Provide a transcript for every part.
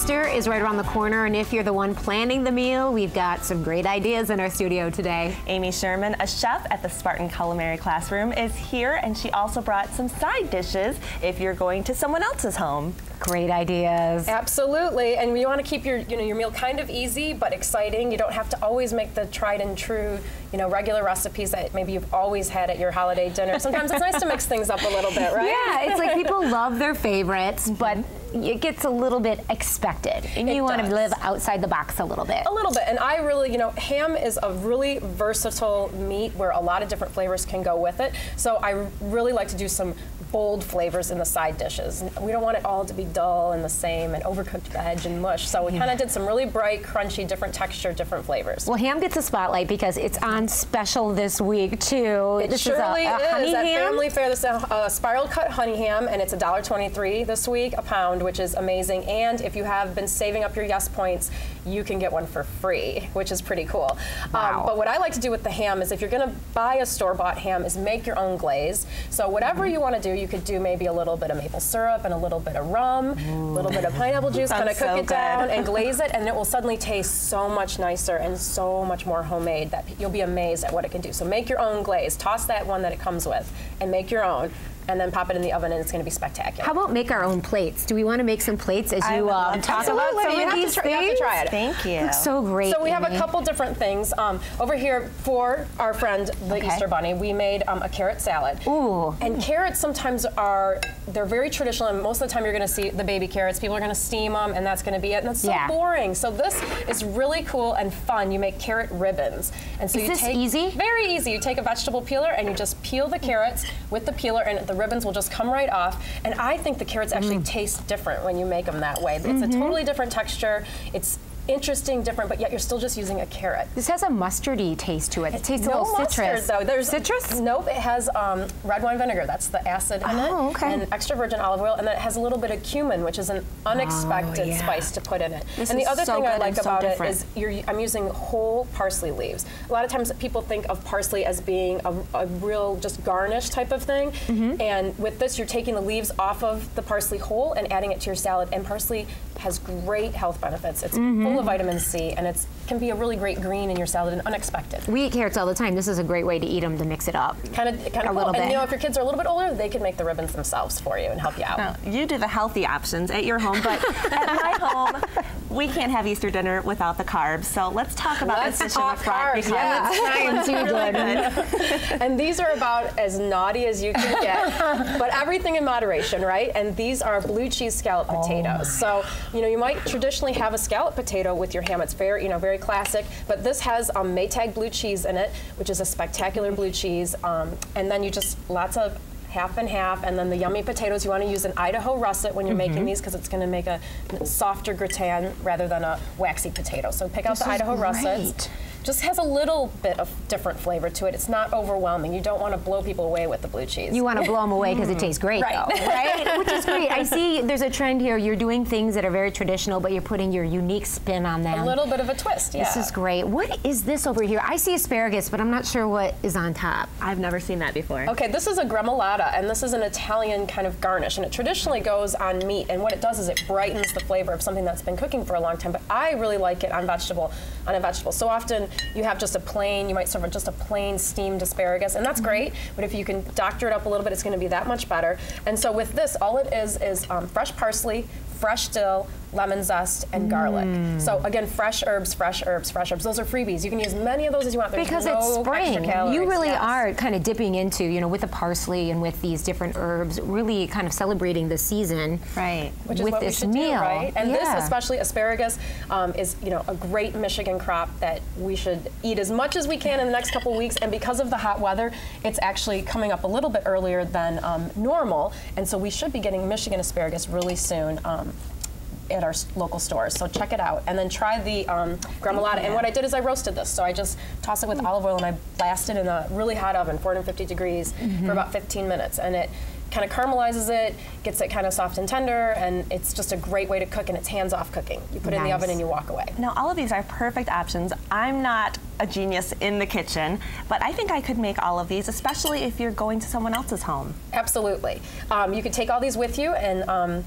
Easter is right around the corner, and if you're the one planning the meal, we've got some great ideas in our studio today. Amy Sherman, a chef at the Spartan Culinary Classroom, is here, and she also brought some side dishes if you're going to someone else's home. Great ideas. Absolutely, and you want to keep your your meal kind of easy but exciting. You don't have to always make the tried and true, regular recipes that maybe you've always had at your holiday dinner. Sometimes it's nice to mix things up a little bit, right? Yeah, it's like people love their favorites, but it gets a little bit expected, and you want to live outside the box a little bit. A little bit, and I really, ham is a really versatile meat where a lot of different flavors can go with it. So I really like to do some bold flavors in the side dishes. We don't want it all to be dull and the same and overcooked veg and mush. So we kind of did some really bright, crunchy, different texture, different flavors. Well, ham gets a spotlight because it's on special this week too. It surely is. Honey At ham? Family Fare, this is a spiral cut honey ham, and it's $1.23 this week a pound, which is amazing. And if you have been saving up your Yes points, you can get one for free, which is pretty cool. Wow. But what I like to do with the ham is if you're going to buy a store-bought ham is make your own glaze. So whatever you want to do, you could do maybe a little bit of maple syrup and a little bit of rum, a little bit of pineapple juice, kind of cook it down and glaze it, and it will suddenly taste so much nicer and so much more homemade that you'll be amazed at what it can do. So make your own glaze. Toss that one that it comes with and make your own. And then pop it in the oven, and it's going to be spectacular. How about make our own plates? Do we want to make some plates as you talk about some of these things? You have to try it. Thank you. Looks so great. So we have a couple different things. Over here for our friend, the Easter Bunny, we made a carrot salad. Ooh. And carrots sometimes they're very traditional, and most of the time you're going to see the baby carrots. People are going to steam them, and that's going to be it. And it's so boring. So this is really cool and fun. You make carrot ribbons. And so is this easy? Very easy. You take a vegetable peeler, and you just peel the carrots with the peeler, and the ribbons will just come right off. And I think the carrots actually taste different when you make them that way. It's a totally different texture. It's interesting, different, but yet you're still just using a carrot. This has a mustardy taste to it. It tastes a no little citrus. Mustard, though. There's citrus? Nope, it has red wine vinegar. That's the acid in it. Okay. And extra virgin olive oil, and then it has a little bit of cumin, which is an unexpected spice to put in it. And the other thing I like about it is I'm using whole parsley leaves. A lot of times people think of parsley as being a real just garnish type of thing, and with this you're taking the leaves off of the parsley whole and adding it to your salad, and parsley has great health benefits. It's full of vitamin C, and it can be a really great green in your salad and unexpected. We eat carrots all the time. This is a great way to eat them, to mix it up. Kind of cool. Little bit. And if your kids are a little bit older, they can make the ribbons themselves for you and help you out. Now, you do the healthy options at your home, but at my home, we can't have Easter dinner without the carbs. So let's talk about this dish in the front. Let's try them too, good. And these are about as naughty as you can get, but everything in moderation, right? And these are blue cheese scallop potatoes. So you might traditionally have a scallop potato with your ham. It's very, very classic, but this has Maytag blue cheese in it, which is a spectacular blue cheese, and then you just lots of half and half, and then the yummy potatoes. You want to use an Idaho russet when you're making these because it's going to make a softer gratin rather than a waxy potato. So pick out the Idaho russets. Just has a little bit of different flavor to it. It's not overwhelming. You don't want to blow people away with the blue cheese. You want to blow them away because it tastes great, though, right? Which is great. I see there's a trend here. You're doing things that are very traditional, but you're putting your unique spin on them. A little bit of a twist, yeah. This is great. What is this over here? I see asparagus, but I'm not sure what is on top. I've never seen that before. Okay, this is a gremolata, and this is an Italian kind of garnish, and it traditionally goes on meat, and what it does is it brightens the flavor of something that's been cooking for a long time, but I really like it on a vegetable. So often you have just you might serve just a plain steamed asparagus, and that's great, but if you can doctor it up a little bit, it's going to be that much better. And so with this, all it is fresh parsley, fresh dill, lemon zest, and garlic. So again, fresh herbs, fresh herbs, fresh herbs. Those are freebies. You can use as many of those as you want. There's because no it's spring. Extra calories. You really are kind of dipping into, with the parsley and with these different herbs, really kind of celebrating the season. Right. Which is with what this we should meal. do, right? And this, especially asparagus, is a great Michigan crop that we should eat as much as we can in the next couple weeks. And because of the hot weather, it's actually coming up a little bit earlier than normal. And so we should be getting Michigan asparagus really soon. At our local stores, so check it out, and then try the gremolata. And what I did is I roasted this, so I just toss it with olive oil and I blast it in a really hot oven, 450 degrees, for about 15 minutes, and it kind of caramelizes it, gets it kind of soft and tender, and it's just a great way to cook, and it's hands-off cooking. You put it in the oven and you walk away. Now, all of these are perfect options. I'm not a genius in the kitchen, but I think I could make all of these, especially if you're going to someone else's home. Absolutely. You could take all these with you and,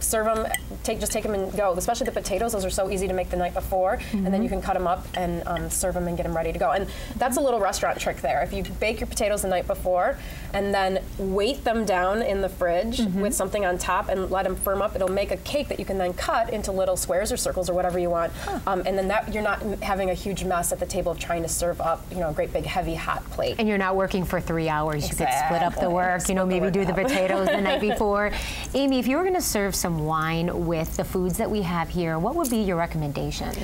serve them, just take them and go. Especially the potatoes, those are so easy to make the night before, and then you can cut them up and serve them and get them ready to go. And that's a little restaurant trick there. If you bake your potatoes the night before and then weight them down in the fridge with something on top and let them firm up, it'll make a cake that you can then cut into little squares or circles or whatever you want. And then you're not having a huge mess at the table of trying to serve up, a great big heavy hot plate. And you're not working for 3 hours. Exactly. You could split up the work, maybe do the potatoes the night before. Amy, if you were going to serve some wine with the foods that we have here, what would be your recommendation?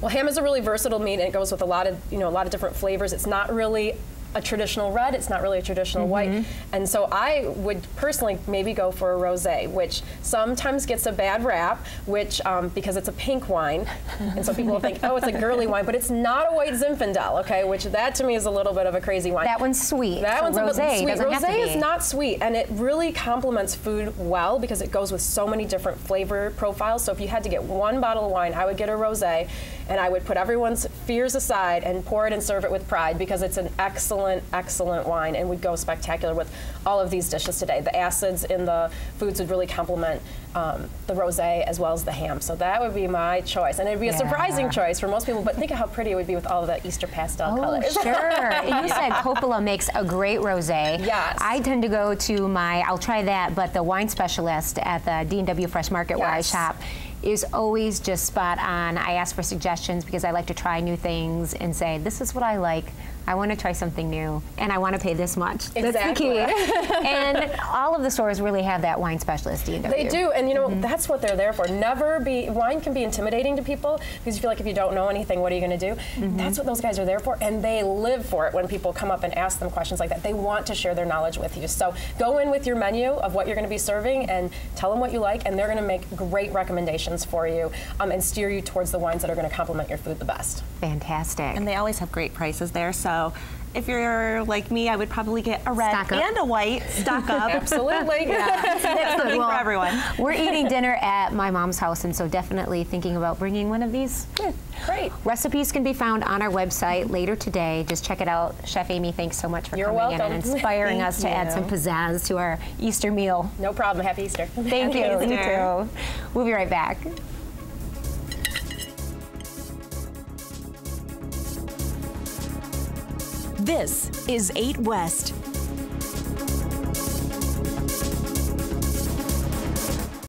Well, ham is a really versatile meat, and it goes with a lot of different flavors. It's not really a traditional red, it's not really a traditional white. And so I would personally maybe go for a rosé, which sometimes gets a bad rap, which because it's a pink wine. And so people will think, oh, it's a girly wine, but it's not a white Zinfandel, okay? Which that to me is a little bit of a crazy wine. That one's sweet. That one's rosé a bit sweet. Doesn't have to be. Rosé is not sweet, and it really complements food well because it goes with so many different flavor profiles. So if you had to get one bottle of wine, I would get a rosé, and I would put everyone's fears aside and pour it and serve it with pride because it's an excellent, excellent wine and would go spectacular with all of these dishes today. The acids in the foods would really complement the rosé as well as the ham. So that would be my choice. And it would be a surprising choice for most people, but think of how pretty it would be with all of the Easter pastel colors. Sure. You said Coppola makes a great rosé. Yes. I tend to go to I'll try that, but the wine specialist at the D&W Fresh Market where I shop is always just spot on. I ask for suggestions because I like to try new things and say, this is what I like. I want to try something new, and I want to pay this much. Exactly. That's the key. And all of the stores really have that wine specialist, D&W. They do, and that's what they're there for. Wine can be intimidating to people because you feel like if you don't know anything, what are you going to do? That's what those guys are there for, and they live for it when people come up and ask them questions like that. They want to share their knowledge with you. So go in with your menu of what you're going to be serving and tell them what you like, and they're going to make great recommendations for you and steer you towards the wines that are going to complement your food the best. Fantastic. And they always have great prices there, so if you're like me, I would probably get a red and a white. Stock up. Absolutely. That's something for everyone. We're eating dinner at my mom's house, and so definitely thinking about bringing one of these. Great. Recipes can be found on our website later today. Just check it out. Chef Amy, thanks so much for coming in and inspiring us to add some pizzazz to our Easter meal. No problem. Happy Easter. Thank you. You too. We'll be right back. This is 8 West.